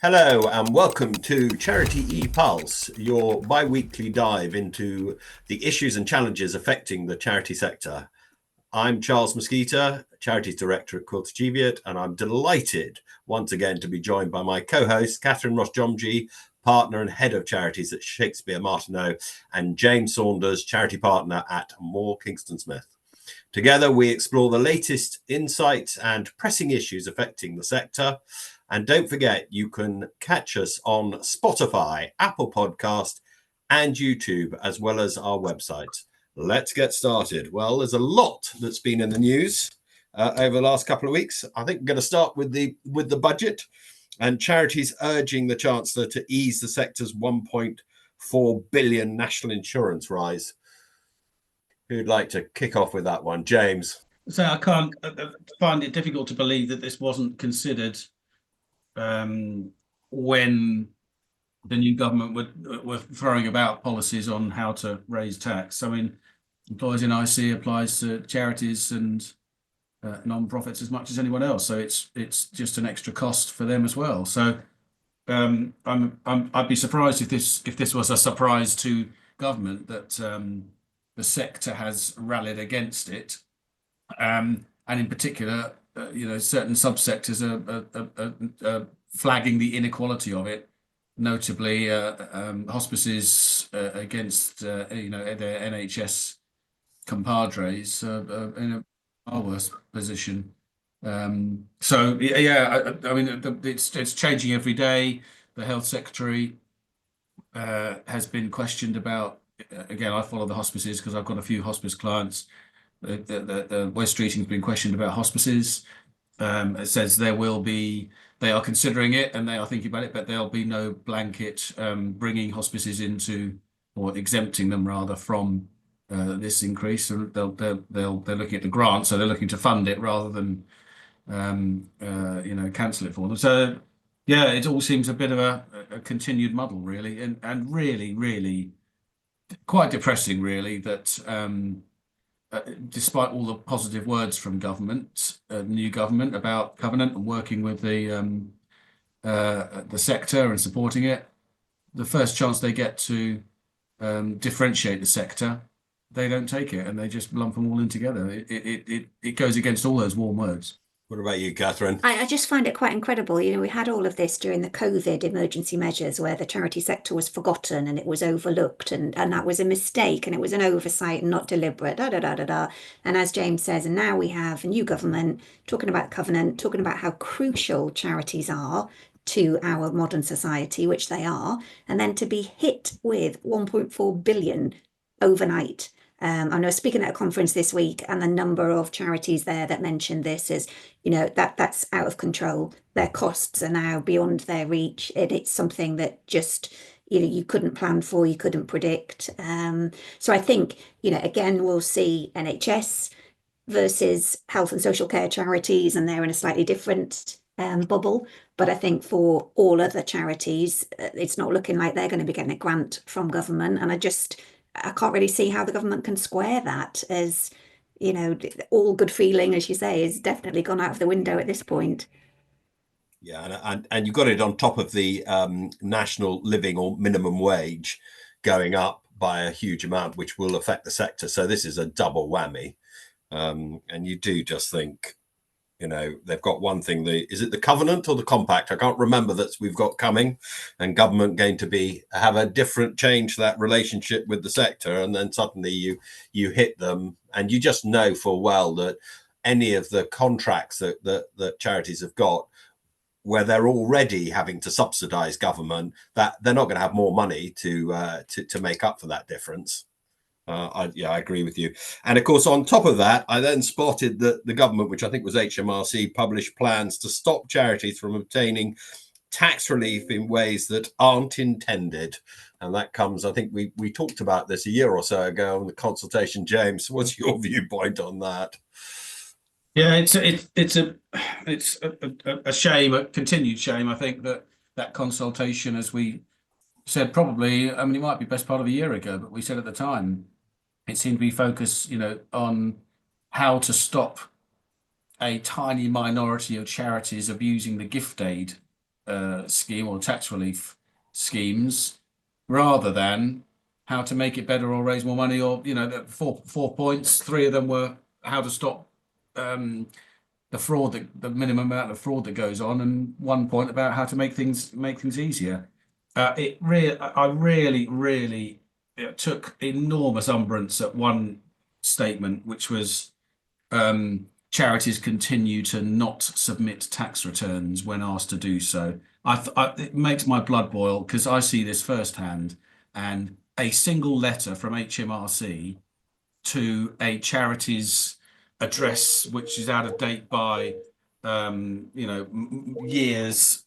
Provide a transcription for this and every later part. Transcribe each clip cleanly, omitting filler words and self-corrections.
Hello and welcome to CharitEpulse, your bi-weekly dive into the issues and challenges affecting the charity sector. I'm Charles Mosquita, Charities Director at Quilter Cheviot, and I'm delighted once again to be joined by my co-host, Catherine Ross-Jomji, Partner and Head of Charities at Shakespeare Martineau, and James Saunders, Charity Partner at Moore Kingston Smith. Together, we explore the latest insights and pressing issues affecting the sector. And don't forget, you can catch us on Spotify, Apple Podcast, and YouTube, as well as our website. Let's get started. Well, there's a lot that's been in the news over the last couple of weeks. I think we're going to start with the budget and charities urging the Chancellor to ease the sector's 1.4 billion national insurance rise. Who'd like to kick off with that one? James. So I can't find it difficult to believe that this wasn't considered when the new government were throwing about policies on how to raise tax. I mean, employees in IC applies to charities and non-profits as much as anyone else. So it's just an extra cost for them as well. So I'd be surprised if this was a surprise to government that the sector has rallied against it, and in particular, certain subsectors are flagging the inequality of it, notably hospices against their NHS compadres in a far worse position. I mean, it's changing every day. The health secretary has been questioned about. Again, I follow the hospices because I've got a few hospice clients. The West Streeting has been questioned about hospices. It says they are considering it and they are thinking about it, but there'll be no blanket bringing hospices into, or exempting them rather, from this increase. So they're looking at the grant, so they're looking to fund it rather than cancel it for them. So yeah, it all seems a bit of a continued muddle, really, and really quite depressing, really, that despite all the positive words from government, new government, about covenant and working with the sector and supporting it, the first chance they get to differentiate the sector, they don't take it and they just lump them all in together. It goes against all those warm words. What about you, Catherine? I just find it quite incredible. We had all of this during the COVID emergency measures where the charity sector was forgotten and it was overlooked, and that was a mistake and it was an oversight and not deliberate, And as James says, and now we have a new government talking about covenant, talking about how crucial charities are to our modern society, which they are, and then to be hit with 1.4 billion overnight. I know speaking at a conference this week, and the number of charities there that mentioned this is, that's out of control. Their costs are now beyond their reach. It's something that just, you couldn't plan for, you couldn't predict. So I think, again, we'll see NHS versus health and social care charities, and they're in a slightly different bubble. But I think for all other charities, it's not looking like they're going to be getting a grant from government. And I can't really see how the government can square that, as, all good feeling, as you say, is definitely gone out of the window at this point. Yeah, and you got it on top of the national living or minimum wage going up by a huge amount, which will affect the sector. So this is a double whammy. And you do just think, they've got one thing, is it the covenant or the compact? I can't remember that we've got coming, and government going to have a different change that relationship with the sector. And then suddenly you hit them, and you just know full well that any of the contracts that charities have got, where they're already having to subsidize government, that they're not going to have more money to make up for that difference. I agree with you. And of course, on top of that, I then spotted that the government, which I think was HMRC, published plans to stop charities from obtaining tax relief in ways that aren't intended. And that comes, I think we talked about this a year or so ago on the consultation. James, what's your viewpoint on that? Yeah, it's a shame, a continued shame. I think that consultation, as we said, probably, I mean, it might be best part of a year ago, but we said at the time, it seemed to be focused, on how to stop a tiny minority of charities abusing the gift aid scheme or tax relief schemes, rather than how to make it better or raise more money, or the four points. 3 of them were how to stop the fraud, the minimum amount of fraud that goes on, and 1 point about how to make things easier. I really took enormous umbrance at one statement, which was charities continue to not submit tax returns when asked to do so. It makes my blood boil, because I see this firsthand, and a single letter from HMRC to a charity's address, which is out of date by years,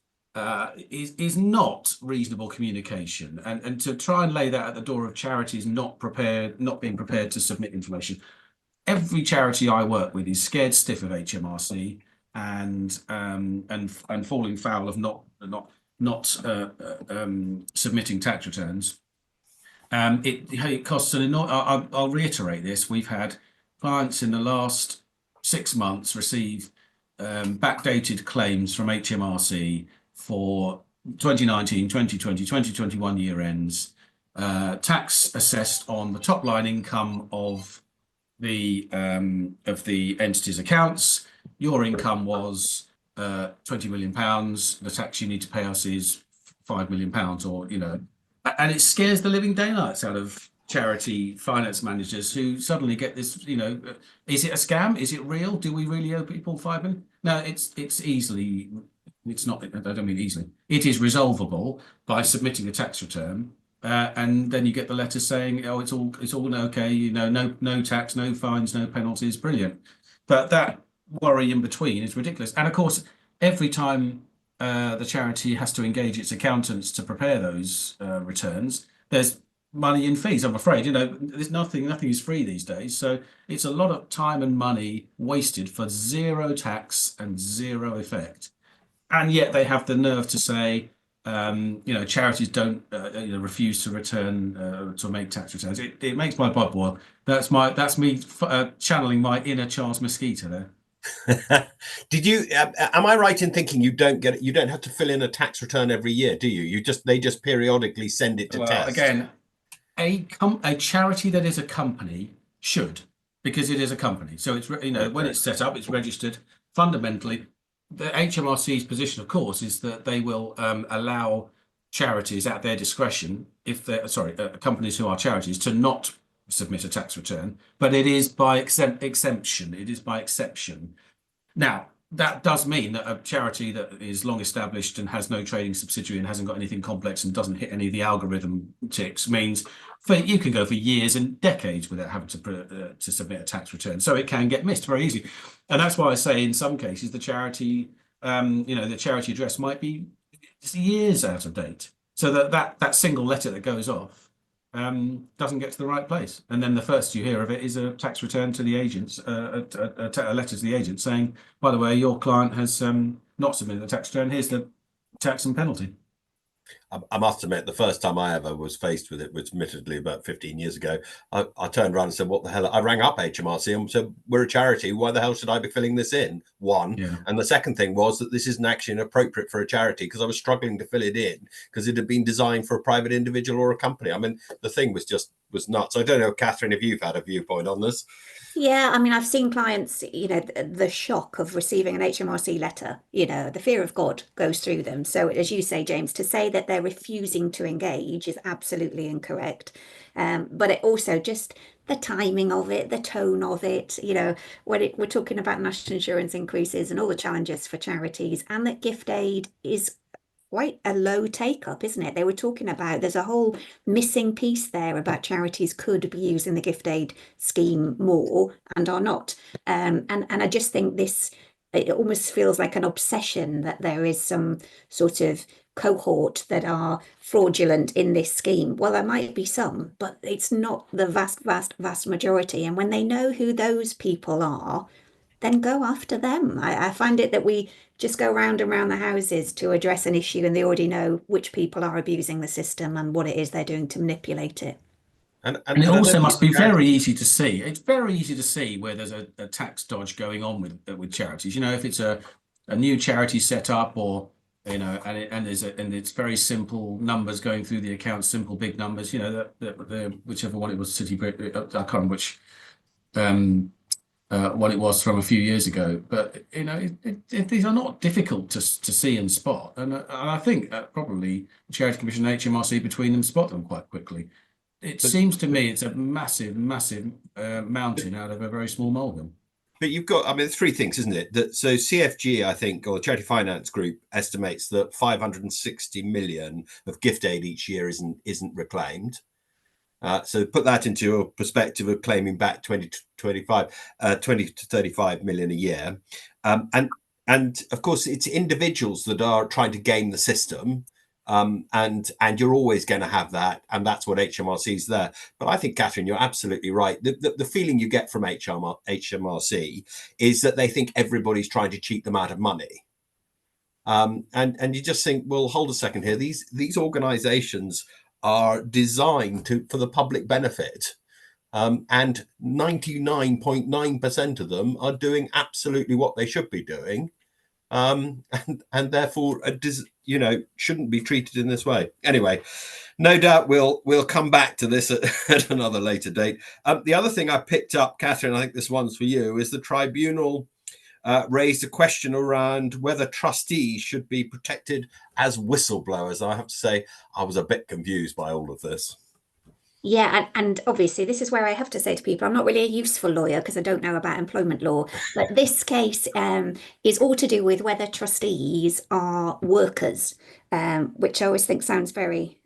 is not reasonable communication, and to try and lay that at the door of charities not being prepared to submit information. Every charity I work with is scared stiff of HMRC and falling foul of not submitting tax returns. It costs an enormous. I'll reiterate this. We've had clients in the last 6 months receive backdated claims from HMRC for 2019, 2020, 2021 year ends, tax assessed on the top line income of the entity's accounts. Your income was £20 million. The tax you need to pay us is £5 million, or and it scares the living daylights out of charity finance managers, who suddenly get this, is it a scam? Is it real? Do we really owe people £5 million? No, it's not, I don't mean easily. It is resolvable by submitting a tax return, and then you get the letter saying, oh, it's all okay, no tax, no fines, no penalties, brilliant. But that worry in between is ridiculous. And of course, every time the charity has to engage its accountants to prepare those returns, there's money in fees. I'm afraid, there's nothing is free these days. So it's a lot of time and money wasted for zero tax and zero effect. And yet they have the nerve to say, charities don't refuse to return to make tax returns. It makes my blood boil. That's me channeling my inner Charles Mosquito there. Did you? Am I right in thinking you don't have to fill in a tax return every year, do you? They just periodically send it to test. Again, a charity that is a company should, because it is a company. So it's when it's set up, it's registered. Fundamentally, the HMRC's position, of course, is that they will allow charities at their discretion, if they're companies who are charities, to not submit a tax return, but it is by exemption. It is by exception. Now, that does mean that a charity that is long established and has no trading subsidiary and hasn't got anything complex and doesn't hit any of the algorithm ticks means you can go for years and decades without having to submit a tax return. So it can get missed very easily. And that's why I say in some cases the charity, the charity address might be years out of date. So that single letter that goes off doesn't get to the right place, and then the first you hear of it is a tax return to the agents, a letter to the agent saying, by the way, your client has not submitted the tax return, here's the tax and penalty. I must admit, the first time I ever was faced with it was admittedly about 15 years ago. I turned around and said, what the hell? I rang up HMRC and said, we're a charity. Why the hell should I be filling this in? One. Yeah. And the second thing was that this isn't actually inappropriate for a charity, because I was struggling to fill it in because it had been designed for a private individual or a company. I mean, the thing was nuts. I don't know, Catherine, if you've had a viewpoint on this. Yeah, I mean, I've seen clients, the shock of receiving an HMRC letter, the fear of God goes through them. So as you say, James, to say that they're refusing to engage is absolutely incorrect. But it also just the timing of it, the tone of it, when we're talking about national insurance increases and all the challenges for charities, and that gift aid is quite a low take up, isn't it? They were talking about there's a whole missing piece there about charities could be using the gift aid scheme more and are not. And I just think it almost feels like an obsession that there is some sort of cohort that are fraudulent in this scheme. Well, there might be some, but it's not the vast majority. And when they know who those people are, then go after them. I find it that we just go round and round the houses to address an issue, and they already know which people are abusing the system and what it is they're doing to manipulate it. And it also must be very easy to see. It's very easy to see where there's a tax dodge going on with charities. If it's a new charity set up, or and it's very simple numbers going through the accounts, simple big numbers. The whichever one it was, I can't remember which what it was from a few years ago. But these are not difficult to see and spot, and I think probably the Charity Commission and HMRC between them spot them quite quickly. It seems to me it's a massive mountain out of a very small molehill. But you've got, there's three things, isn't it? So CFG, I think, or the Charity Finance Group, estimates that 560 million of gift aid each year isn't reclaimed. So put that into a perspective of claiming back 20 to 35 million a year. And of course, it's individuals that are trying to game the system. And you're always going to have that, and that's what HMRC is there. But I think, Catherine, you're absolutely right. The feeling you get from HMRC is that they think everybody's trying to cheat them out of money, and you just think, well, hold a second here. These organisations are designed for the public benefit, and 99.9% of them are doing absolutely what they should be doing. And therefore, shouldn't be treated in this way. Anyway, no doubt we'll come back to this at another later date. The other thing I picked up, Catherine, I think this one's for you, is the tribunal raised a question around whether trustees should be protected as whistleblowers. I have to say, I was a bit confused by all of this. Yeah, and obviously this is where I have to say to people, I'm not really a useful lawyer because I don't know about employment law, but this case is all to do with whether trustees are workers, which I always think sounds very,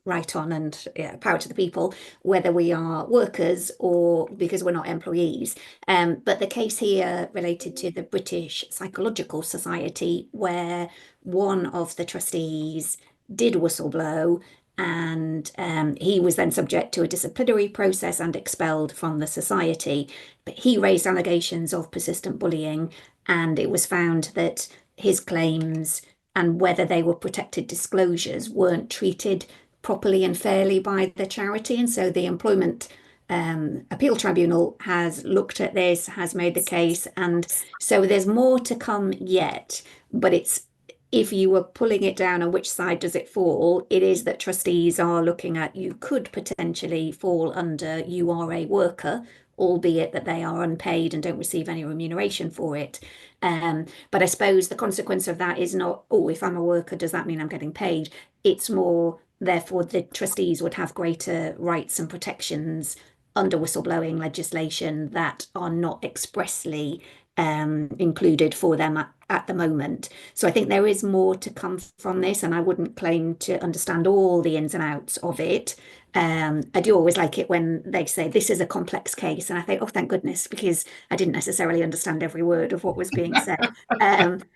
right on and power to the people, whether we are workers or because we're not employees. But the case here related to the British Psychological Society, where one of the trustees did whistleblow, and he was then subject to a disciplinary process and expelled from the society. But he raised allegations of persistent bullying, and it was found that his claims and whether they were protected disclosures weren't treated properly and fairly by the charity. And so the Employment Appeal Tribunal has looked at this, has made the case, and so there's more to come yet, but it's, if you were pulling it down on which side does it fall, it is that trustees are looking at, you could potentially fall under, you are a worker, albeit that they are unpaid and don't receive any remuneration for it. But I suppose the consequence of that is not, oh, if I'm a worker, does that mean I'm getting paid? It's more, therefore, the trustees would have greater rights and protections under whistleblowing legislation that are not expressly included for them at the moment. So I think there is more to come from this, and I wouldn't claim to understand all the ins and outs of it. I do always like it when they say this is a complex case, and I think, oh, thank goodness, because I didn't necessarily understand every word of what was being said.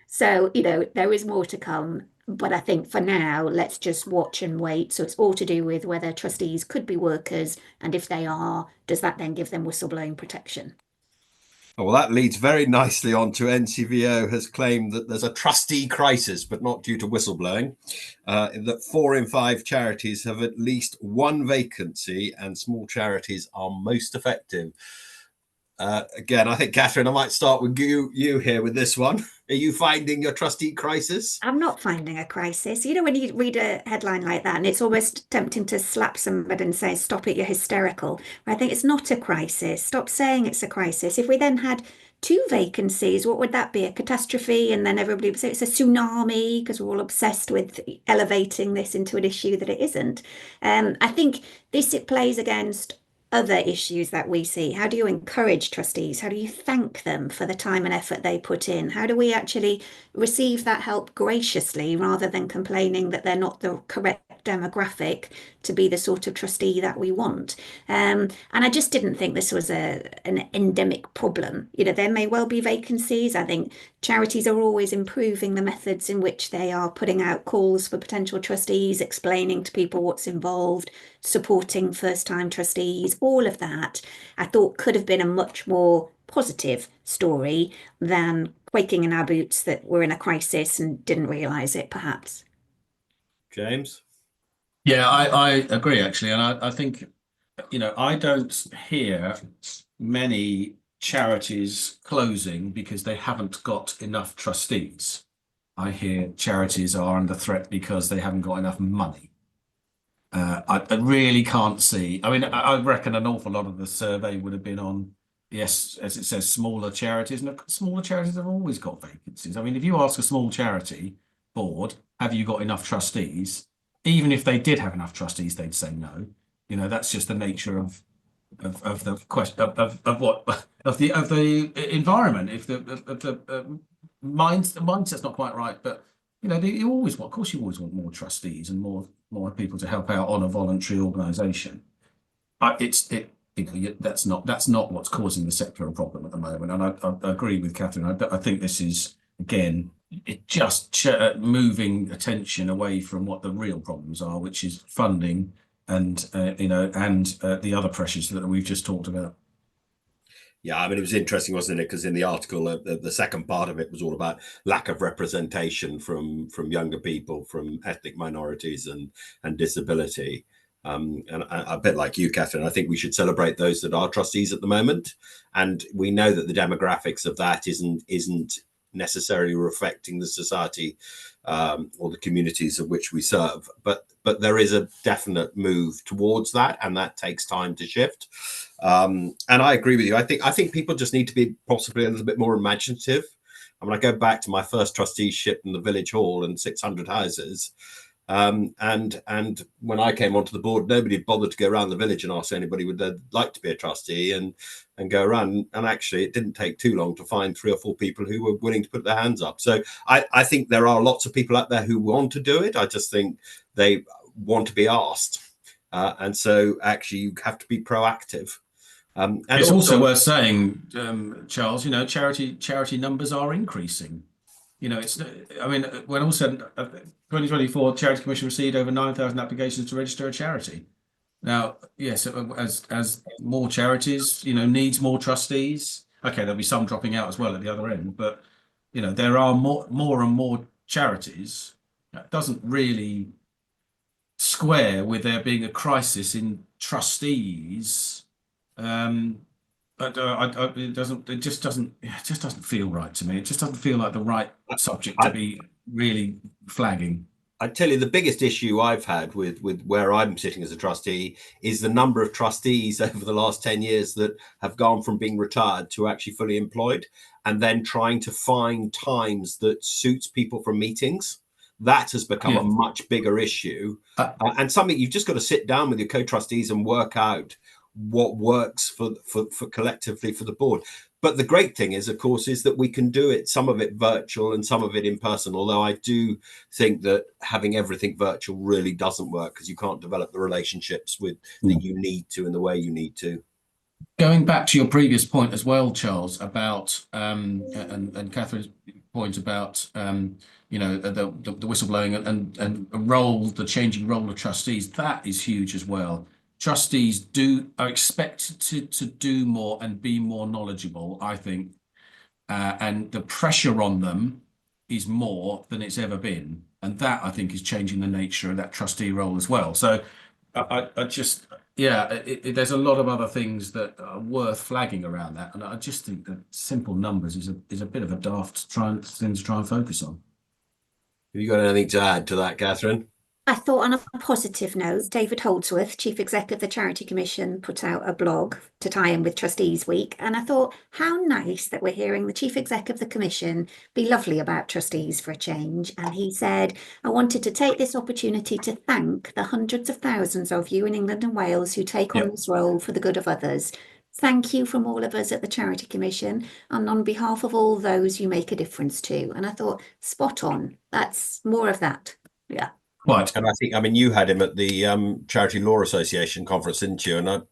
So, there is more to come. But I think for now, let's just watch and wait. So it's all to do with whether trustees could be workers, and if they are, does that then give them whistleblowing protection? Well, that leads very nicely on to NCVO has claimed that there's a trustee crisis, but not due to whistleblowing, that 4 in 5 charities have at least one vacancy and small charities are most effective. Again, I think, Catherine, I might start with you here with this one. Are you finding your trustee crisis? I'm not finding a crisis. When you read a headline like that, and it's almost tempting to slap somebody and say, stop it, you're hysterical. I think it's not a crisis. Stop saying it's a crisis. If we then had 2 vacancies, what would that be? A catastrophe? And then everybody would say it's a tsunami because we're all obsessed with elevating this into an issue that it isn't. I think it plays against other issues that we see. How do you encourage trustees? How do you thank them for the time and effort they put in? How do we actually receive that help graciously rather than complaining that they're not the correct demographic to be the sort of trustee that we want? And I just didn't think this was an endemic problem. There may well be vacancies. I think charities are always improving the methods in which they are putting out calls for potential trustees, explaining to people what's involved, supporting first-time trustees. All of that I thought could have been a much more positive story than quaking in our boots that we're in a crisis and didn't realise it, perhaps. James? Yeah, I agree, actually. And I think, I don't hear many charities closing because they haven't got enough trustees. I hear charities are under threat because they haven't got enough money. I really can't see. I mean, I reckon an awful lot of the survey would have been on, yes, as it says, smaller charities. And smaller charities have always got vacancies. I mean, if you ask a small charity board, have you got enough trustees? Even if they did have enough trustees, they'd say no. You know, that's just the nature of the question of what of the environment. If the mindset's not quite right, but you know, you always want, of course, you always want more trustees and more people to help out on a voluntary organisation. That's not what's causing the sector a problem at the moment. And I agree with Catherine. I think this is again it just moving attention away from what the real problems are, which is funding and the other pressures that we've just talked about. Yeah, I mean, it was interesting, wasn't it? Because in the article, the second part of it was all about lack of representation from younger people, from ethnic minorities and disability. And a bit like you, Catherine, I think we should celebrate those that are trustees at the moment. And we know that the demographics of that isn't necessarily reflecting the society or the communities of which we serve, but there is a definite move towards that, and that takes time to shift. And I agree with you. I think people just need to be possibly a little bit more imaginative. I mean, I go back to my first trusteeship in the village hall and 600 houses. And when I came onto the board, nobody bothered to go around the village and ask anybody would they like to be a trustee and go around. And actually, it didn't take too long to find 3 or 4 people who were willing to put their hands up. So I think there are lots of people out there who want to do it. I just think they want to be asked. And so actually, you have to be proactive. And it's also worth saying, Charles, you know, charity numbers are increasing. You know, I mean, when all said, 2024 Charity Commission received over 9,000 applications to register a charity. Now, yes, as more charities, you know, needs more trustees. Okay, there'll be some dropping out as well at the other end, but you know, there are more and more charities. That doesn't really square with there being a crisis in trustees. But it just doesn't feel right to me. It just doesn't feel like the right subject to be really flagging. I tell you, the biggest issue I've had with where I'm sitting as a trustee is the number of trustees over the last 10 years that have gone from being retired to actually fully employed, and then trying to find times that suits people for meetings. That has become a much bigger issue, and something you've just got to sit down with your co-trustees and work out what works for collectively for the board. But the great thing is, of course, is that we can do it, some of it virtual and some of it in person. Although I do think that having everything virtual really doesn't work, because you can't develop the relationships that you need to in the way you need to. Going back to your previous point as well, Charles, about and Catherine's point about you know, the whistleblowing and the changing role of trustees, that is huge as well. Trustees are expected to do more and be more knowledgeable, I think, and the pressure on them is more than it's ever been, and that I think is changing the nature of that trustee role as well. So I just there's a lot of other things that are worth flagging around that, and I just think that simple numbers is a bit of a daft thing to try and focus on. Have you got anything to add to that, Catherine? I thought on a positive note, David Holdsworth, Chief Exec of the Charity Commission, put out a blog to tie in with Trustees Week. And I thought, how nice that we're hearing the Chief Exec of the Commission be lovely about trustees for a change. And he said, I wanted to take this opportunity to thank the hundreds of thousands of you in England and Wales who take on this role for the good of others. Thank you from all of us at the Charity Commission and on behalf of all those you make a difference to. And I thought, spot on. That's more of that. Yeah. Right. And I mean, you had him at the Charity Law Association conference, didn't you? And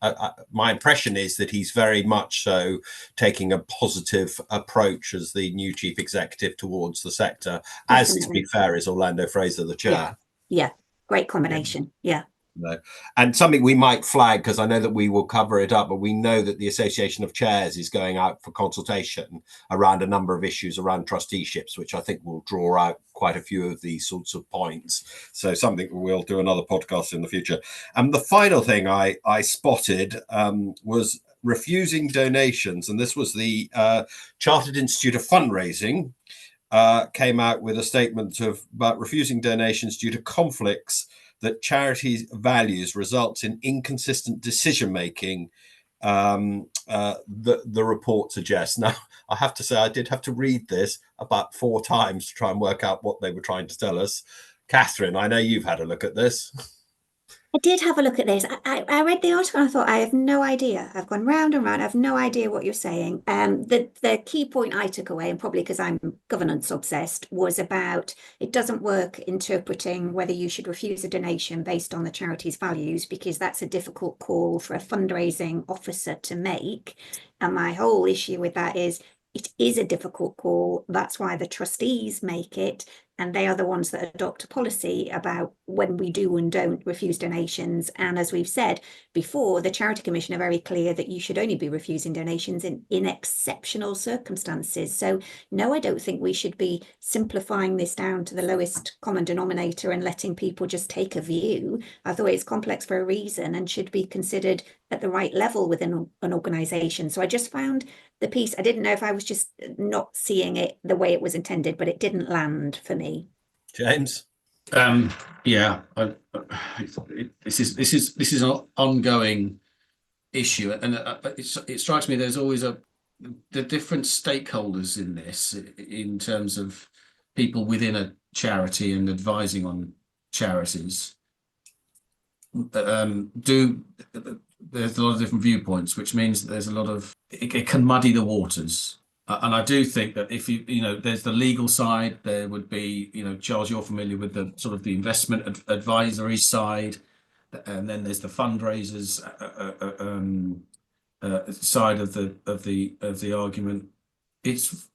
my impression is that he's very much so taking a positive approach as the new chief executive towards the sector. Definitely. As, to be fair, is Orlando Fraser, the chair. Yeah. Great combination. Yeah. No. And something we might flag, because I know that we will cover it up, but we know that the Association of Chairs is going out for consultation around a number of issues around trusteeships, which I think will draw out quite a few of these sorts of points. So something we'll do another podcast in the future. And the final thing I spotted was refusing donations. And this was the Chartered Institute of Fundraising came out with a statement about refusing donations due to conflicts that charities values results in inconsistent decision making. The report suggests. Now, I have to say, I did have to read this about 4 times to try and work out what they were trying to tell us. Catherine, I know you've had a look at this. I did have a look at this. I read the article and I thought, I have no idea. I've gone round and round. I have no idea what you're saying. The key point I took away, and probably because I'm governance obsessed, was about it doesn't work interpreting whether you should refuse a donation based on the charity's values, because that's a difficult call for a fundraising officer to make. And my whole issue with that is it is a difficult call. That's why the trustees make it. And they are the ones that adopt a policy about when we do and don't refuse donations. And as we've said before, the Charity Commission are very clear that you should only be refusing donations in exceptional circumstances. So no, I don't think we should be simplifying this down to the lowest common denominator and letting people just take a view. I thought it's complex for a reason and should be considered at the right level within an organisation. So I just found the piece, I didn't know if I was just not seeing it the way it was intended, but it didn't land for me. James? Yeah, this is an ongoing issue, and it strikes me there's always the different stakeholders in this, in terms of people within a charity and advising on charities. There's a lot of different viewpoints, which means that there's a lot of it can muddy the waters. And I do think that if there's the legal side, there would be, Charles, you're familiar with the sort of the investment advisory side, and then there's the fundraisers side of the argument. It's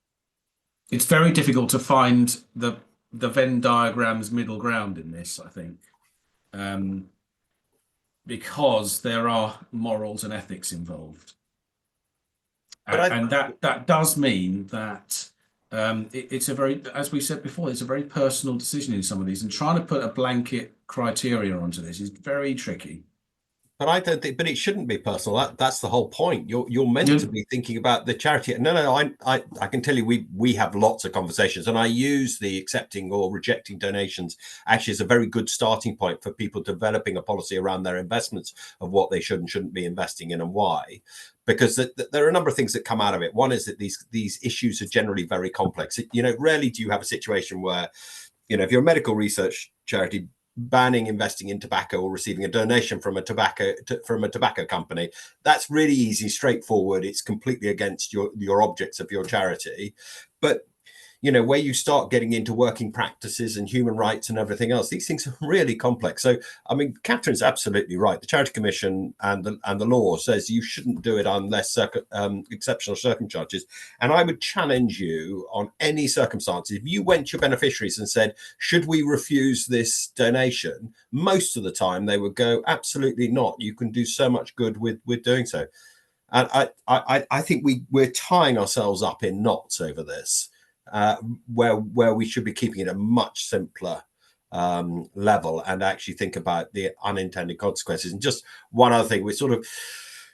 very difficult to find the Venn diagram's middle ground in this, I think, because there are morals and ethics involved. And that does mean that it's a very, as we said before, it's a very personal decision in some of these, and trying to put a blanket criteria onto this is very tricky. But I don't think, but it shouldn't be personal. That's the whole point. You're meant to be thinking about the charity. No, I can tell you we have lots of conversations, and I use the accepting or rejecting donations actually as a very good starting point for people developing a policy around their investments of what they should and shouldn't be investing in and why. Because there are a number of things that come out of it. One is that these issues are generally very complex. Rarely do you have a situation where, if you're a medical research charity, banning investing in tobacco or receiving a donation from a tobacco company, that's really easy, straightforward. It's completely against your objects of your charity. But where you start getting into working practices and human rights and everything else, these things are really complex. So, I mean, Catherine's absolutely right. The Charity Commission and the law says you shouldn't do it unless exceptional circumstances. And I would challenge you on any circumstances. If you went to your beneficiaries and said, should we refuse this donation? Most of the time they would go, absolutely not. You can do so much good with doing so. And I think we're tying ourselves up in knots over this. Where we should be keeping it a much simpler level and actually think about the unintended consequences. And just one other thing,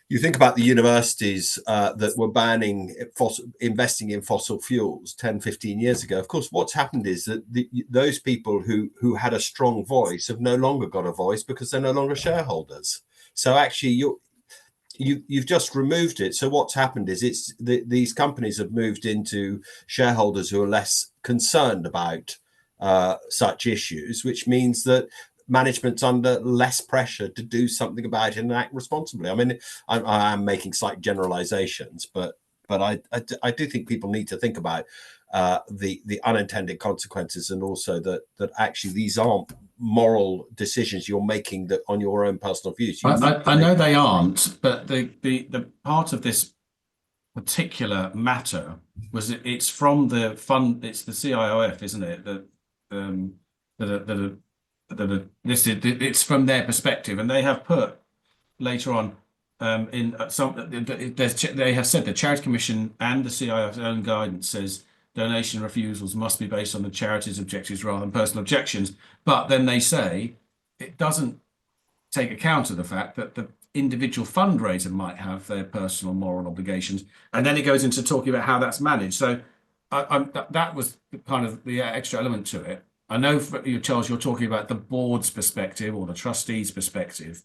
you think about the universities that were banning investing in fossil fuels 10, 15 years ago. Of course, what's happened is that those people who had a strong voice have no longer got a voice because they're no longer shareholders. So actually, you've just removed it. So what's happened is these companies have moved into shareholders who are less concerned about such issues, which means that management's under less pressure to do something about it and act responsibly. I mean, I am making slight generalizations, but I do think people need to think about the unintended consequences, and also that actually these aren't moral decisions you're making that on your own personal views. I know they aren't, but the part of this particular matter was it's from the fund. It's the CIOF, isn't it? That listed. It's from their perspective, and they have put later on in some. They have said the Charity Commission and the CIOF's own guidance says donation refusals must be based on the charity's objectives rather than personal objections. But then they say it doesn't take account of the fact that the individual fundraiser might have their personal moral obligations. And then it goes into talking about how that's managed. So that was kind of the extra element to it. I know, Charles, you're talking about the board's perspective or the trustees' perspective,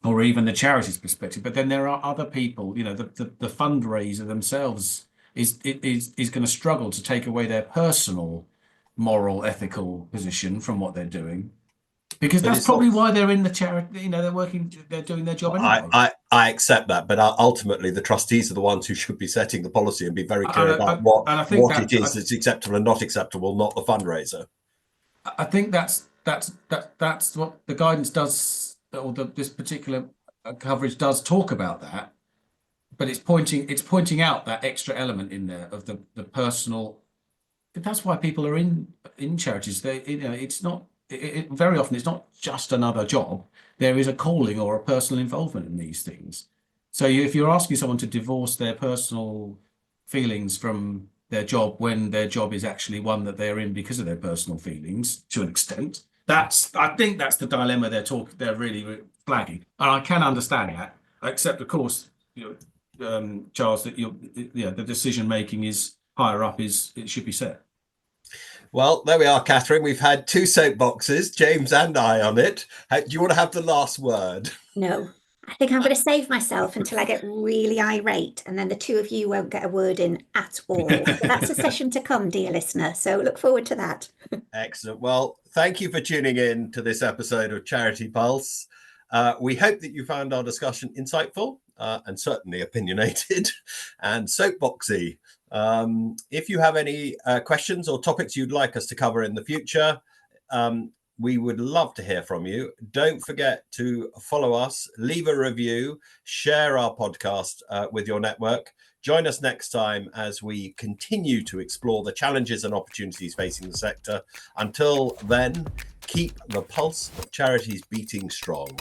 or even the charities' perspective. But then there are other people. The fundraiser themselves is going to struggle to take away their personal, moral, ethical position from what they're doing, because that's probably why they're in the charity. They're doing their job anyway. I accept that, but ultimately the trustees are the ones who should be setting the policy and be very clear about what it is that's acceptable and not acceptable, not the fundraiser. I think that's what the guidance does, or this particular coverage does talk about that. But it's pointing out that extra element in there of the personal. That's why people are in charities. It's not. Very often it's not just another job. There is a calling or a personal involvement in these things. So if you're asking someone to divorce their personal feelings from their job when their job is actually one that they're in because of their personal feelings to an extent, I think that's the dilemma they're really flagging. And I can understand that, except of course, Charles, that the decision making is higher up, it should be set. Well, there we are, Catherine. We've had 2 soapboxes, James and I, on it. Do you want to have the last word? No, I think I'm going to save myself until I get really irate, and then the 2 of you won't get a word in at all. But that's a session to come, dear listener. So look forward to that. Excellent. Well, thank you for tuning in to this episode of Charity Pulse. We hope that you found our discussion insightful and certainly opinionated and soapboxy. If you have any questions or topics you'd like us to cover in the future, we would love to hear from you. Don't forget to follow us, leave a review, share our podcast with your network. Join us next time as we continue to explore the challenges and opportunities facing the sector. Until then, keep the pulse of charities beating strong.